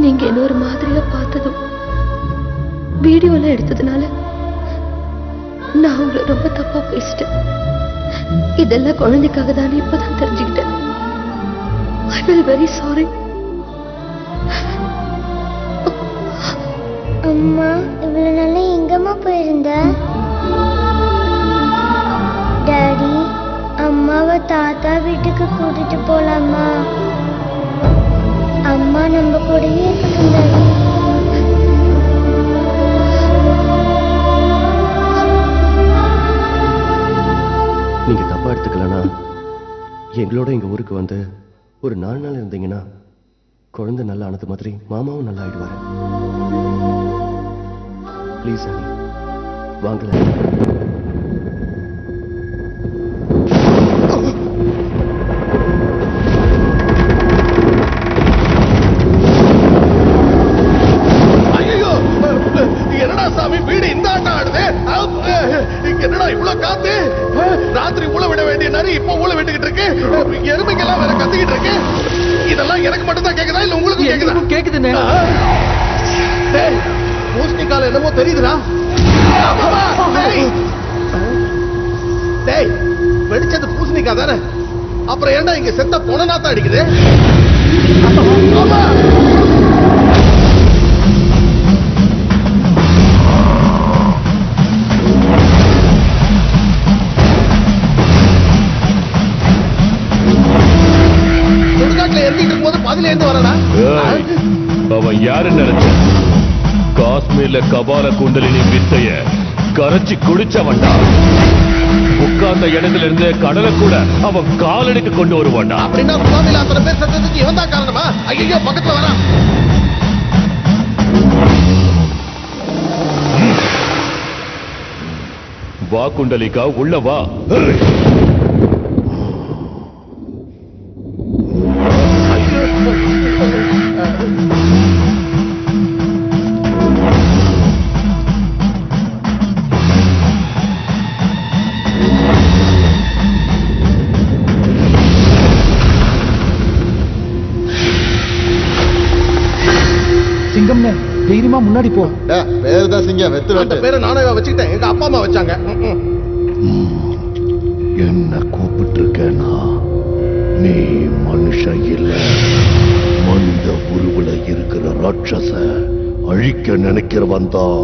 நீங்க என்ன ஒரு மாதிரியா பார்த்ததும் வீடியோல எடுத்ததுனால நான் உங்களை ரொம்ப தப்பா பேசிட்டேன். இதெல்லாம் குழந்தைக்காக தான் இப்பதான் தெரிஞ்சுக்கிட்டேன். I feel very sorry. அம்மா இவ்வளவு நாளா எங்கம்மா போயிருந்த? டாடி அம்மாவை தாத்தா வீட்டுக்கு கூட்டிட்டு போலாமா? அம்மா நம்ம கூடவே இருக்கட்டும் டாடி. நீங்க தப்பா எடுத்துக்கலனா எங்களோட எங்க ஊருக்கு வந்து ஒரு 4 நாள் இருந்தீங்கன்னா குழந்தை நல்லா ஆனது மாதிரி மாமாவும் நல்லா ஆயிடுவாரு. ப்ளீஸ் அனி வாங்கல. என்னடா சாமி வீடு இந்த ஆட்டம் ஆடுது? என்னடா இவ்வளவு காத்து? ராத்திரி ஊழ விட வேண்டிய நரி இப்ப ஊழ விட்டுக்கிட்டு இருக்கு. எருமைக்கெல்லாம் வேற கத்திக்கிட்டு இருக்கு. இதெல்லாம் எனக்கு மட்டும் தான் கேக்குதா இல்ல உங்களுக்கு கேக்குதா? கேக்குதுண்ணே. பூசணிக்கால என்னமோ தெரியுதுடா. டேய் வெடிச்சது பூசணிக்கா தானே? அப்புறம் ஏன்டா இங்க செத்த பொணநாத்தம் அடிக்குது? ஆமா அவன் யாரு நினைச்ச? காஷ்மீர்ல கபால குண்டலினி வித்தைய கரைச்சி குடிச்சவன்டா. உட்கார்ந்த இடத்துல இருந்து கடலை கூட அவன் காலடிக்கு கொண்டு வருவான்டா. அப்படின்னா சுவாமியில அத்தனை பேர் செத்ததுக்கு இவன் தான் காரணமா? ஐயோ பக்கத்துல வரா. வா குண்டலிகா உள்ள வா. தைரியமா முன்னாடி போ. பேரு தான் சிங்கம் வெத்து வெட்டு. பேரை நானே வச்சுக்கிட்டேன். எங்க அப்பா அம்மா வச்சாங்க. என்ன கூப்பிட்டு இருக்கேனா? நீ மனுஷன் இல்ல, மனித உருவுல இருக்கிற ராட்சச அழிக்க நினைக்கிறவன் தான்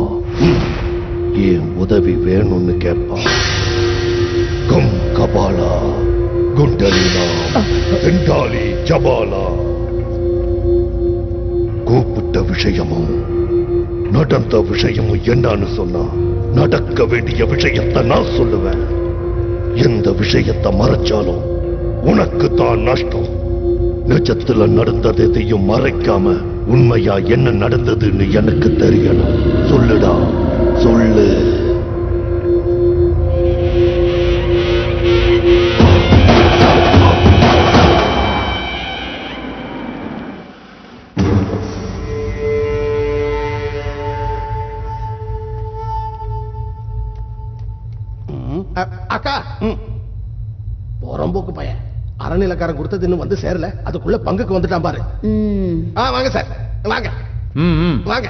என் உதவி வேணும்னு கேட்பான். கம் கபாலா குண்டலினா செண்டாலி ஜபாலா. கூப்பிட்ட விஷயமும் நடந்த விஷயமும் என்னன்னு சொன்னா நடக்க வேண்டிய விஷயத்தை நான் சொல்லுவேன். எந்த விஷயத்தை மறைச்சாலும் உனக்கு தான் நஷ்டம். நிஜத்துல நடந்தது எதையும் மறைக்காம உண்மையா என்ன நடந்ததுன்னு எனக்கு தெரியணும். சொல்லுடா சொல்லு. அக்கா போறம்போக்கு பையன் அறநிலக்காரன் கொடுத்தது இன்னும் வந்து சேரல. அதுக்குள்ள பங்குக்கு வந்துட்டான் பாரு. வாங்க சார் வாங்க வாங்க.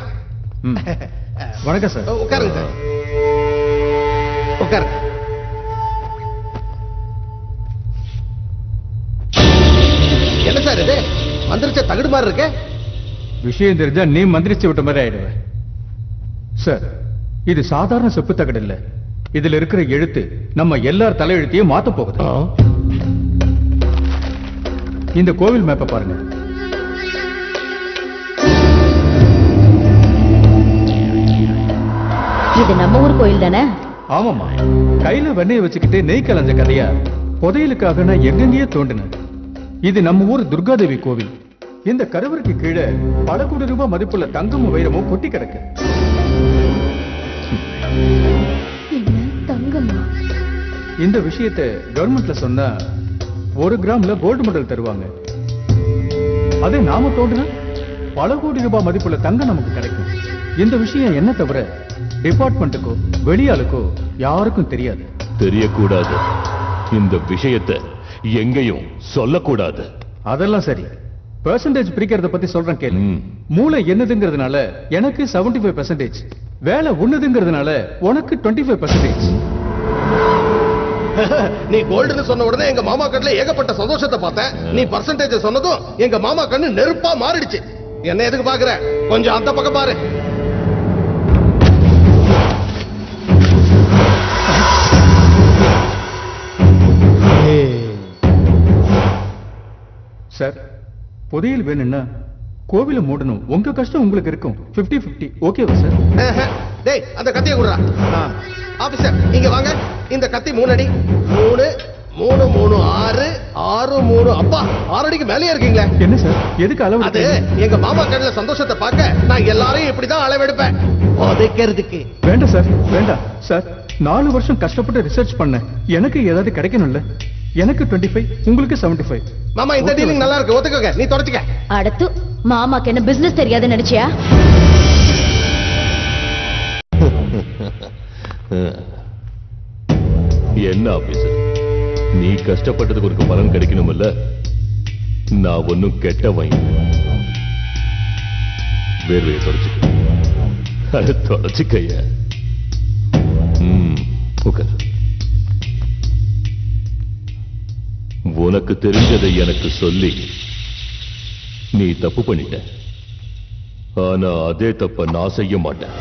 வணக்கம் சார். உட்காருங்க சார் உட்காருங்க. என்ன சார் இது மந்திரிச்ச தகுடு மாதிரி இருக்கு? விஷயம் தெரிஞ்சா நீ மந்திரிச்சு விட்ட மாதிரி ஆயிடுவேன் சார். இது சாதாரண செப்பு தகடு இல்ல. இதுல இருக்கிற எழுத்து நம்ம எல்லார் தலையெழுத்தையும் மாத்த போகுது. இந்த கோவில் மேப்பை பாருங்க. இது நம்ம ஊர் கோயில் தானே? ஆமாமா. கையில வெண்ணெய் வச்சுக்கிட்டு நெய் கலஞ்ச கதையா புதையலுக்காக நான் எங்கெங்கேயே தோண்டினேன். இது நம்ம ஊர் துர்காதேவி கோவில். இந்த கருவறைக்கு கீழே பல கோடி ரூபாய் மதிப்புள்ள தங்கமும் வைரமும் கொட்டி கிடக்கு. இந்த விஷயத்தை கவர்மெண்ட்ல சொன்னா 1 கிராம்ல கோல்டு மெடல் தருவாங்க. அதே நாம தோன்றுனா பல கோடி ரூபாய் மதிப்புள்ள தங்கம் நமக்கு கிடைக்கும். இந்த விஷயம் என்ன தவிர டிபார்ட்மெண்ட்டுக்கோ வெளியாளுக்கோ யாருக்கும் தெரியாது. தெரியக்கூடாது. இந்த விஷயத்தை எங்கேயும் சொல்லக்கூடாது. அதெல்லாம் சரி. பெர்சன்டேஜ் பிரிக்கிறத பத்தி சொல்றேன் கேளு. மூளை என்னதுங்கிறதுனால எனக்கு 75%, வேலை ஒண்ணுதுங்கிறதுனால உனக்கு 25%. நீ கோல்டுன்னு சொன்ன உடனே எங்க மாமா கண்ணுல ஏகப்பட்ட சந்தோஷத்தை பார்த்தேன். நீ பர்சன்டேஜ் சொன்னதும் எங்க மாமா கண்ணு நெருப்பா மாறிடுச்சு. என்ன எதுக்கு பாக்குற? கொஞ்சம் அந்த பக்கம் பாரு. சார், புதையல் வேணும்னா கோவில மூடணும். உங்க கஷ்டம் உங்களுக்கு இருக்கும். 50-50 ஓகேவா சார்? டேய், அந்த கத்தியை குடுறா. ஆபீசர் இங்க வாங்க. இந்த கத்தி 3 அடி. 3 3 3 6 6 3. அப்பா, 6 அடிக்கு மேலே இருக்கீங்களே. என்ன சார், எதுக்கு அளவு? அது எங்க மாமா கண்ணுல சந்தோஷத்தை பார்க்க நான் எல்லாரையும் இப்படிதான் அளவெடுப்பேன். உதைக்கிறதுக்கு. வேண்டாம் சார், வேண்டாம் சார். 4 வருஷம் கஷ்டப்பட்டு ரிசர்ச் பண்ணேன். எனக்கு ஏதாவது கிடைக்கணும்ல. எனக்கு 25, உங்களுக்கு 75. மாமா, இந்த டீலிங் நல்லா இருக்கு, ஒத்துக்கங்க. நீ தொடச்சுக்க. அடுத்து மாமாக்கு என்ன பிசினஸ் தெரியாதுன்னு நினைச்சியா? என்ன ஆபீசர், நீ கஷ்டப்பட்டதுக்கு ஒரு பலன் கிடைக்கணும்ல. நான் ஒன்னும் கெட்டவன். வேர்வையை தொடச்சுக்க. அதை தொடச்சுக்கைய. உட்கார். உனக்கு தெரிஞ்சதை எனக்கு சொல்லி நீ தப்பு பண்ணிட்ட. ஆனா அதே தப்ப நான் செய்ய மாட்டேன்.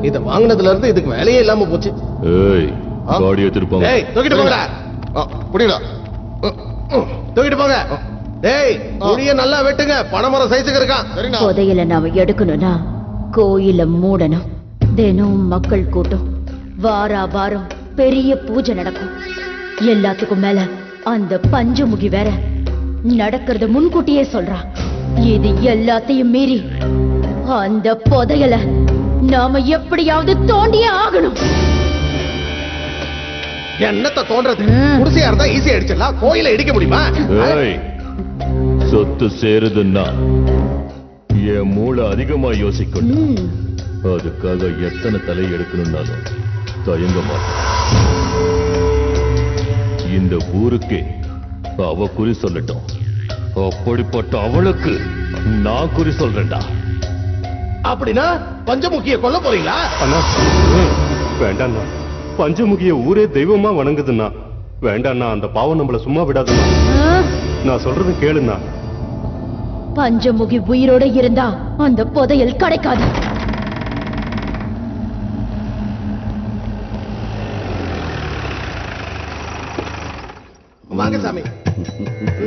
இத வாங்கினதுல இருந்து இதுக்கு வேலையே இல்லாம போச்சு. ஏய், பாடியை திருப்பாங்க. ஏய், தூக்கிட்டு போங்கடா. புடிடா. தூக்கிட்டு போங்க. டேய், புடிய நல்லா வெட்டுங்க. பணமரம் சைஸுக்கு இருக்கான். சரிண்ணா. புதையல நாம எடுக்கணும்னா கோயில மூடணும். தினம் மக்கள் கூட்டம். வாரம் பெரிய பூஜை நடக்கும். எல்லாத்துக்கும் மேல அந்த பஞ்சமுகி வேற நடக்கிறத முன்கூட்டியே சொல்றா. இது எல்லாத்தையும் மீறி அந்த புதையல நாம எப்படியாவது தோண்டியே ஆகணும். என்னத்த தோன்றது? குடிசையா இருந்தா ஈஸியா அடிச்சிடலாம். கோயில இடிக்க முடியுமா? சொத்து சேருதுன்னா என் மூளை அதிகமா யோசிக்கணும். அதுக்காக எத்தனை தலை எடுக்கணும்னாலும் தயங்க மாட்டேன். இந்த ஊருக்கே அவ குறி சொல்லட்டும். அப்படிப்பட்ட அவளுக்கு நான் குறி சொல்றேன்டா. அப்படின்னா பஞ்சமுகிய கொல்ல போறீங்களா? வேண்டாண்ணா, பஞ்சமுகிய ஊரே தெய்வமா வணங்குதுன்னா. வேண்டாண்ணா, அந்த பாவம் நம்மள சும்மா விடாதுண்ணா. நான் சொல்றது கேளுண்ணா. பஞ்சமுகி உயிரோட இருந்தா அந்த புதையல் கிடைக்காது. வாங்க சாமி.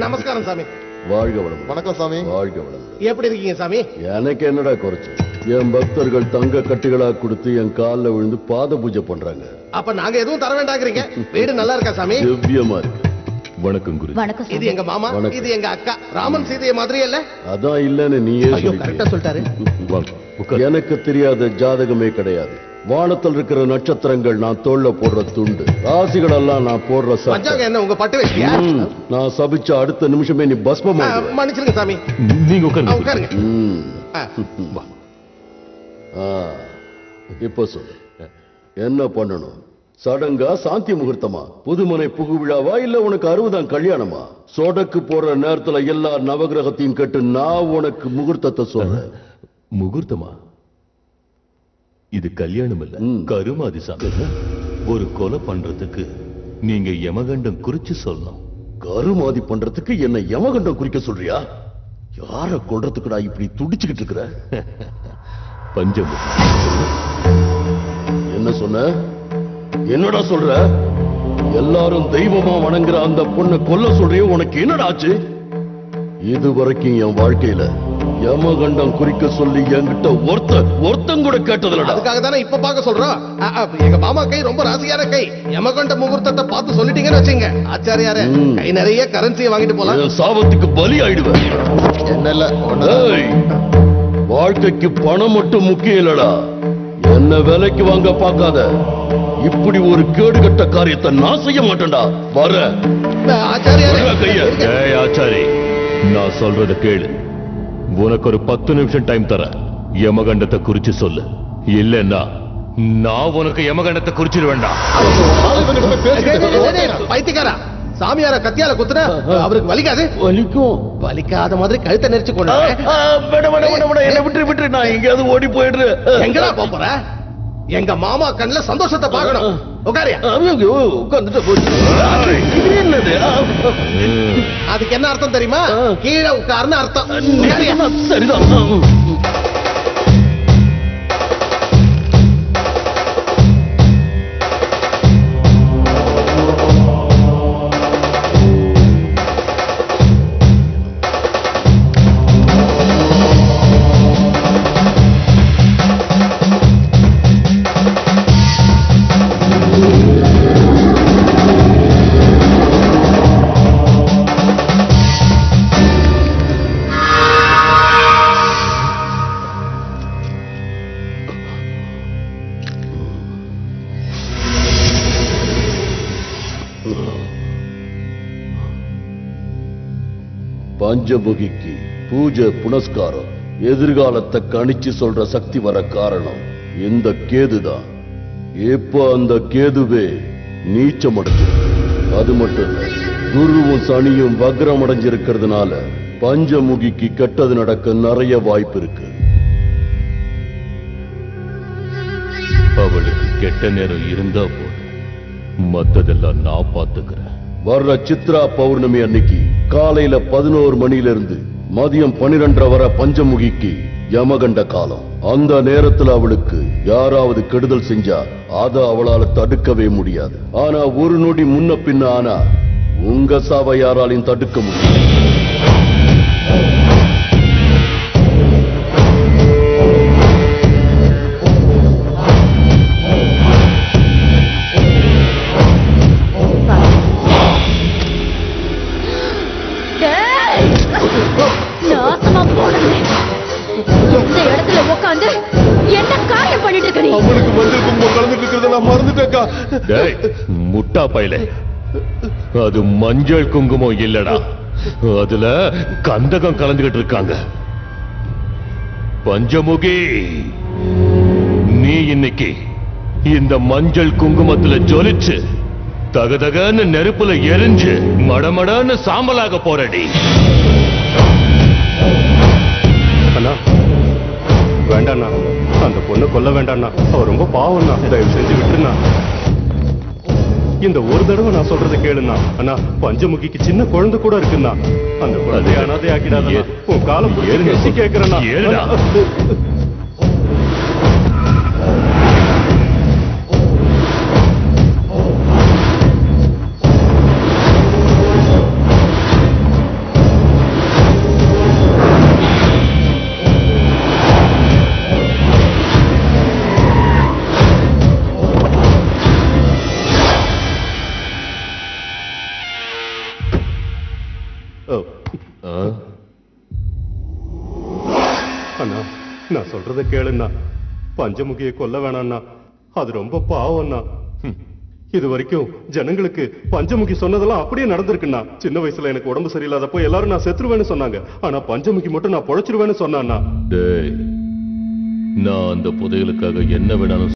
நமஸ்காரம் சாமி. வாழ்க வளம். வணக்கம் சாமி. வாழ்க வளம். எப்படி இருக்கீங்க சாமி? எனக்கு என்னடா குறைச்சு? என் பக்தர்கள் தங்க கட்டிகளா கொடுத்து என் காலில் விழுந்து பாத பூஜை பண்றாங்க. அப்ப நாங்க எதுவும் தர வேண்டாங்கிறீங்க? வீடு நல்லா இருக்கா சாமி? திவ்யமா இருக்கு. வணக்கம் குரு. வணக்கம். இது எங்க மாமா, இது எங்க அக்கா. ராமன் சீதைய மாதிரி இல்ல? அதான் இல்லன்னு நீயே கரெக்டா சொல்லிட்டாரு. எனக்கு தெரியாத ஜாதகமே கிடையாது. வானத்தில் இருக்கிற நட்சத்திரங்கள் நான் தோல்ல போடுற துண்டு, ராசிகள் எல்லாம் நான் போடுற சட்டை. என்ன உங்க பட்டு வேஷ்டியா? நான் சபிச்ச அடுத்த நிமிஷமே நீ பஸ்மமா. மன்னிச்சிருங்க சாமி. நீங்க உட்காருங்க. இப்ப சொல்லு, என்ன பண்ணணும்? சடங்கா, சாந்தி முகூர்த்தமா, புதுமனை புகு விழாவா, இல்ல உனக்கு 60ஆம் கல்யாணமா? சொடக்கு போற நேரத்துல எல்லா நவகிரகத்தையும் கட்டு நான் உனக்கு முகூர்த்தத்தை சொல்றேன். முகூர்த்தமா? இது கல்யாணம் இல்ல, கருமாதி சாமி. ஒரு கொலை பண்றதுக்கு நீங்க யமகண்டம் குறிச்சு சொல்லணும். கருமாதி பண்றதுக்கு என்ன யமகண்டம் குறிக்க சொல்றியா? யார கொல்றதுக்குடா இப்படி துடிச்சுக்கிட்டு இருக்கிற? பஞ்சமுகி. என்ன சொன்ன? என்னடா சொல்ற? எல்லாரும் தெய்வமா வணங்குற அந்த பொண்ணை கொல்ல சொல்றிய? உனக்கு என்னடா ஆச்சு? இதுவரைக்கும் என் வாழ்க்கையில யமகண்டம் குறிக்க சொல்லி என்கிட்ட ஒருத்தன் கூட கேட்டதில்லடா. அதுக்காக தானே இப்ப பார்க்க சொல்றோம். எங்க மாமா கை ரொம்ப ராசியான கை. யமகண்ட முகூர்த்தத்தை பார்த்து சொல்லிட்டீங்கன்னு வச்சுங்க, ஆச்சாரியாரே கை நிறைய கரன்சியை வாங்கிட்டு போலாம். சாபத்துக்கு பலி ஆயிடுவேன். என்னல்ல வாழ்க்கைக்கு பணம் மட்டும் முக்கியம் இல்லடா. என்ன விலைக்கு வாங்க பார்க்காத. இப்படி ஒரு கேடுகட்ட காரியத்தை நான் செய்ய மாட்டேன்டா. வர ஆச்சாரி, நான் சொல்றத கேளு. உனக்கு ஒரு 10 நிமிஷம் டைம் தர. யமகண்டத்தை குறிச்சு சொல்லு. இல்லன்னா நான் உனக்கு யமகண்டத்தை குறிச்சிட வேண்டாம். பைத்தியக்காரா, சாமியார கத்தியால குத்துற அவருக்கு வலிக்காது? வலிக்காத மாதிரி கழுத்தை நெரிச்சு கொண்டு என்ன விட்டு நான் எங்கேயாவது ஓடி போயிடுறேன். எங்கடா போற? எங்க மாமா கண்ணுல சந்தோஷத்தை பார்க்கணும். உட்காரியா? உட்கார்ந்துட்டு போச்சு. அதுக்கு என்ன அர்த்தம் தெரியுமா? கீழே உட்காருன்னு அர்த்தம். சரிதான். பஞ்சமுகிக்கு பூஜை புனஸ்காரம் எதிர்காலத்தை கணிச்சு சொல்ற சக்தி வர காரணம் இந்த கேதுதான். இப்ப அந்த கேதுவே நீச்சம் அடைஞ்சு. அது மட்டும் இல்ல, குருவும் சனியும் வக்ரம் அடைஞ்சிருக்கிறதுனால பஞ்சமுகிக்கு கெட்டது நடக்க நிறைய வாய்ப்பு இருக்கு. அவளுக்கு கெட்ட நேரம் இருந்தா போதும், மத்ததெல்லாம் நான் பார்த்துக்கிறேன். வர்ற சித்ரா பௌர்ணமி அன்னைக்கு காலையில 11 மணியிலிருந்து மதியம் 12:30 வரை பஞ்சமுகிக்கு யமகண்ட காலம். அந்த நேரத்துல அவளுக்கு யாராவது கெடுதல் செஞ்சா அத அவளால தடுக்கவே முடியாது. ஆனா ஒரு நொடி முன்ன பின்ன ஆனா உங்க சாவை யாராலையும் தடுக்க முடியாது. முட்டா பையலே, அது மஞ்சள் குங்குமம் இல்லடா, அதுல கந்தகம் கலந்துகிட்டு இருக்காங்க. பஞ்சமுகி, நீ இன்னைக்கு இந்த மஞ்சள் குங்குமத்துல ஜொலிச்சு தகதகன்னு நெருப்புல எரிஞ்சு மடமடன்னு சாம்பலாக போறடி. அண்ணா வேண்டாண்ணா, அந்த பொண்ணு கொல்ல வேண்டாண்ணா. அவ ரொம்ப பாவம்ண்ணா, தயவு செஞ்சு விட்டுருண்ணா. இந்த ஒரு தடவை நான் சொல்றதை கேளுண்ணா. அண்ணா, பஞ்சமுகிக்கு சின்ன குழந்தை கூட இருக்குண்ணா. அந்த குழந்தைய அனாதை ஆக்கிடாத. உன் காலம் பேசி கேட்கிறேன்னா. அண்ணா, நான் சொல்றதை கேளுண்ணா. பஞ்சமுகியை கொல்ல வேணாண்ணா, அது ரொம்ப பாவம்ண்ணா. இது வரைக்கும் ஜனங்களுக்கு பஞ்சமுகி சொன்னதெல்லாம் அப்படியே நடந்திருக்குண்ணா. சின்ன வயசுல எனக்கு உடம்பு சரியில்லாதப்போ எல்லாரும் நான் செத்துருவேன்னு சொன்னாங்க. ஆனா பஞ்சமுகி மட்டும் நான் பொழைச்சிருவேன்னு சொன்னாண்ணா. நான் அந்த புதையலுக்காக என்ன வேணாலும்